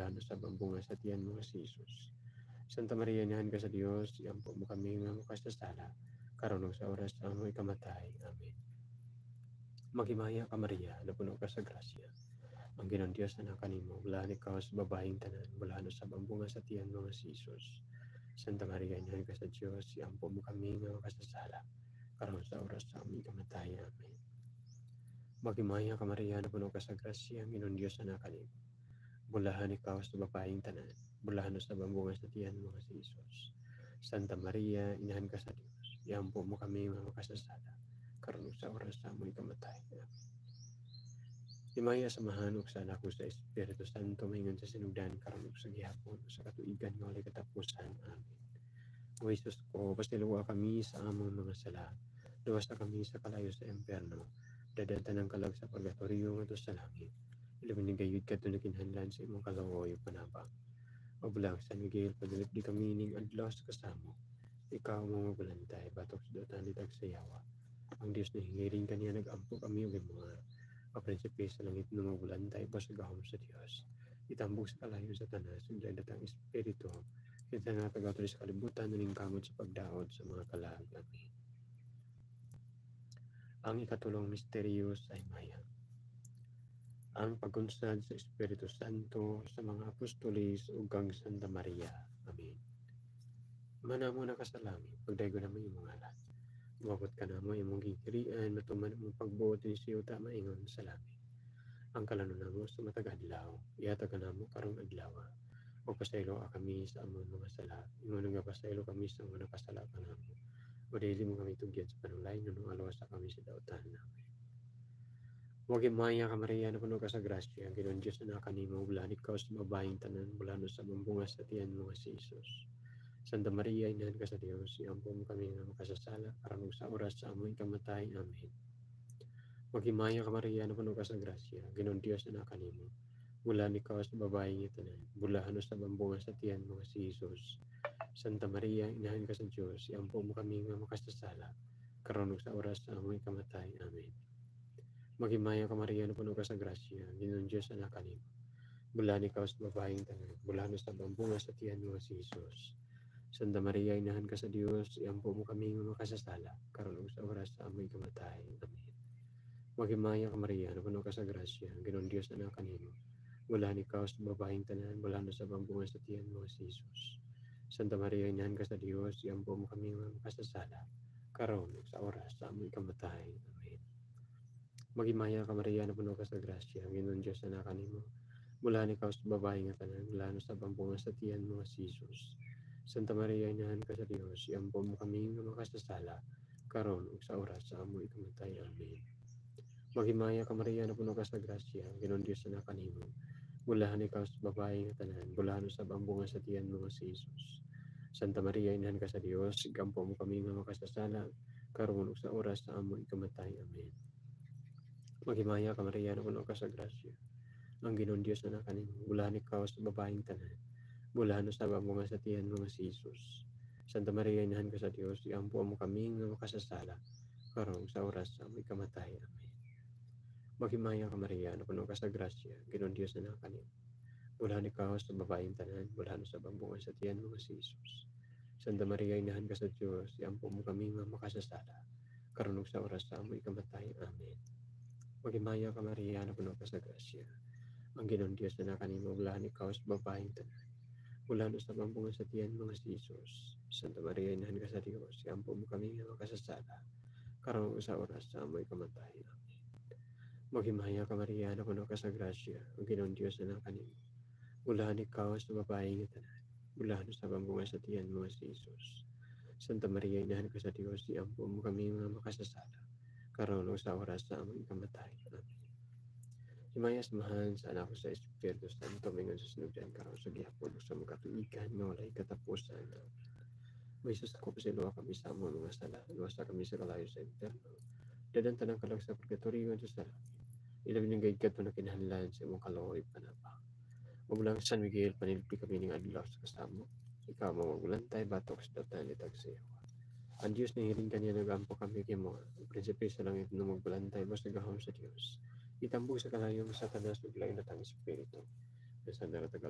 bulan sa bambunga sa tiyan mo si Jesus. Santa Maria, inahan ka sa Diyos, iampo mo kami nga makasasala, karon sa oras sa amoy kamatay. Amen. Maghimaya ka Maria, napuno ka sa grasya. Ang Ginoong Diyos na kanimo, bulan ikaw sa babaeng tanan, bulan sa bambunga sa tiyan mo si Jesus. Santa Maria, inahan ka sa Diyos, iampo mo kami nga makasasala, karon sa oras sa amoy kamatay. Amen. Maghimaya ka Maria, napuno ka sa grasya, ang Ginoong Diyos na kanimo. Bulahan ikaw sa babaeng tanan, bulahan sa bambunga sa tiyan mo si Jesus. Santa Maria, inahan ka sa Diyos, iampo mo kami mga makasasala, karon sa oras sa amoy kamatay. Himaya samahan ug sana ko sa Espiritu Santo maingon sa sinugdan karon ug sa gihapon sa katuigan nga walay katapusan. Amen. O Jesus ko, pastiluwa kami sa among mga sala, luwas na kami sa kalayo sa impyerno, dadanta ng kalag sa purgatorio ngadto sa langit. Ilabi gayud kadto na kinahanglan sa imong kalawoy ug panabang. O bulang San Miguel, padulip di kami ning adlaw sa kasamo. Ikaw mga bulantay, batok sa dotan ni tagsayawa. Ang Dios na hingiring kaniya nag-ampo kami ug mga kaprinsipe sa langit ng mga bulantay pasagahom sa Dios. Itambok sa kalayo sa tanas ug datang espiritu. Kita nga tagato sa kalibutan ning kamot sa pagdaot sa mga kalag. Amen. Ang ikatulong misteryo sa himaya. Ang pagunsad sa Espiritu Santo sa mga apostolis ug kang Santa Maria. Amen. Manamo na ka sa langit, pagdaygo na mo imong ngalan. Mabot ka na mo imong gigirian, matuman imong pagbuot ni siyuta maingon sa langit. Ang kalanon namo sa matag adlaw, ihatag ka namo karong adlaw. O pasaylo kami sa among mga sala, ingon nga pasaylo kami sa mga nakasala kanamo. O dili mo kami tugyan sa panulay, nuno alawas kami sa daotan namin. Huwag imaya ka Maria, napuno ka sa grasya, ang Ginoong Diyos na kanimo, bulan ikaw sa babaeng tanan, bulan sa bambunga sa tiyan mo si Jesus. Santa Maria, inahan ka sa Diyos, iampo mo kami nga makasasala, karon sa oras sa amoy kamatay. Amen. Maghimaya ka Maria, napuno ka sa grasya, ang Ginoong Diyos na kanimo, bulan ikaw sa babaeng tanan, bulan sa bambunga sa tiyan mo si Jesus. Santa Maria, inahan ka sa Diyos, iampo mo kami nga makasasala, karon sa oras sa amoy kamatay. Amen. Maghimaya ka Maria, napuno ka sa grasya, ang Ginoong Diyos na kanimo. Bulan ikaw sa babaeng tanan, bulan sa bambunga sa tiyan mo si Jesus. Santa Maria, inahan ka sa Diyos, iampo mo kami nga makasasala, karon sa oras sa amoy kamatay. Amen. Maghimaya ka Maria, napuno ka sa grasya, ang Ginoong Diyos na kanimo. Bulan ikaw sa babaeng tanan, bulan sa bambunga sa tiyan mo si Jesus. Santa Maria, inahan ka sa Diyos, iampo mo kami nga makasasala, karon sa oras sa amoy kamatay. Amen. Maghimaya ka Maria, napuno ka sa grasya, ang Ginoong Diyos na kanimo. Bulan ikaw sa babaeng tanan, bulan sa bambunga sa tiyan mo si Jesus. Santa Maria, inahan ka sa Diyos, iampo mo kami nga makasasala, karon ug sa oras sa amoy kamatay. Amen. Maghimaya ka Maria, napuno ka sa grasya, ang Ginoong Diyos na kanimo. Bulan ikaw sa babaeng tanan, bulan sa bambunga sa tiyan mo si Jesus. Santa Maria, inahan ka sa Diyos, iampo mo kami nga makasasala, karon ug sa oras sa amoy kamatay. Amen. Maghimaya ka Maria, napuno ka sa grasya, ang Ginoong Diyos na kanimo, bulan ikaw sa babaeng tanan, bulan sa bambunga sa tiyan mo si Jesus. Santa Maria, inahan ka sa Diyos, iampo mo kami nga makasasala, karon sa oras sa amoy kamatay. Amen. Maghimaya ka Maria, napuno ka sa grasya, Ginoong Diyos na kanimo. Bulan ikaw sa babaeng tanan, bulan sa bambunga sa tiyan mo si Jesus. Santa Maria, inahan ka sa Diyos, iampo mo kami nga makasasala, karon sa oras sa amoy kamatay. Amen. Maghimaya ka Maria, napuno ka sa grasya, ang Ginoong Diyos na kanimo, bulan ikaw sa babaeng tanan, bulan sa bambunga sa tiyan mo si Jesus. Santa Maria, inahan ka sa Diyos, iampo mo kami nga makasasala, karon sa oras sa amoy kamatay. Amen. Maghimaya ka Maria, napuno ka sa grasya, ang Ginoong Diyos na kanimo. Bulan ikaw sa babaeng tanan, bulan sa bambunga sa tiyan mo si Jesus. Santa Maria, inahan ka sa Diyos, iampo mo kami nga makasasala, karon sa oras sa amoy kamatay. Amen. Himaya samahan sa anak ko sa Espiritu Santo mingon sa sinugdan karon sa gihapon sa mga katuigan nga walay katapusan. May sus ako pasilo kami sa among mga sala, luwas kami sa kalayo sa impyerno. Dadan tanang kalag sa purgatorio ngadto sa langit. Ilabi ning gayud kadto na kinahanglan sa imong kalawoy panabang. Magulang San Miguel, panilpi kami ning adlaw sa kasamo. Ikaw mamagulantay batok sa datan ni tagsayawa. Ang Diyos na hiring kaniya nagampo kami kay mga prinsipe sa langit na magbulantay basta gahom sa Diyos. Itambok sa kalayo sa tanas ug lain natang espiritu. Sa naratagal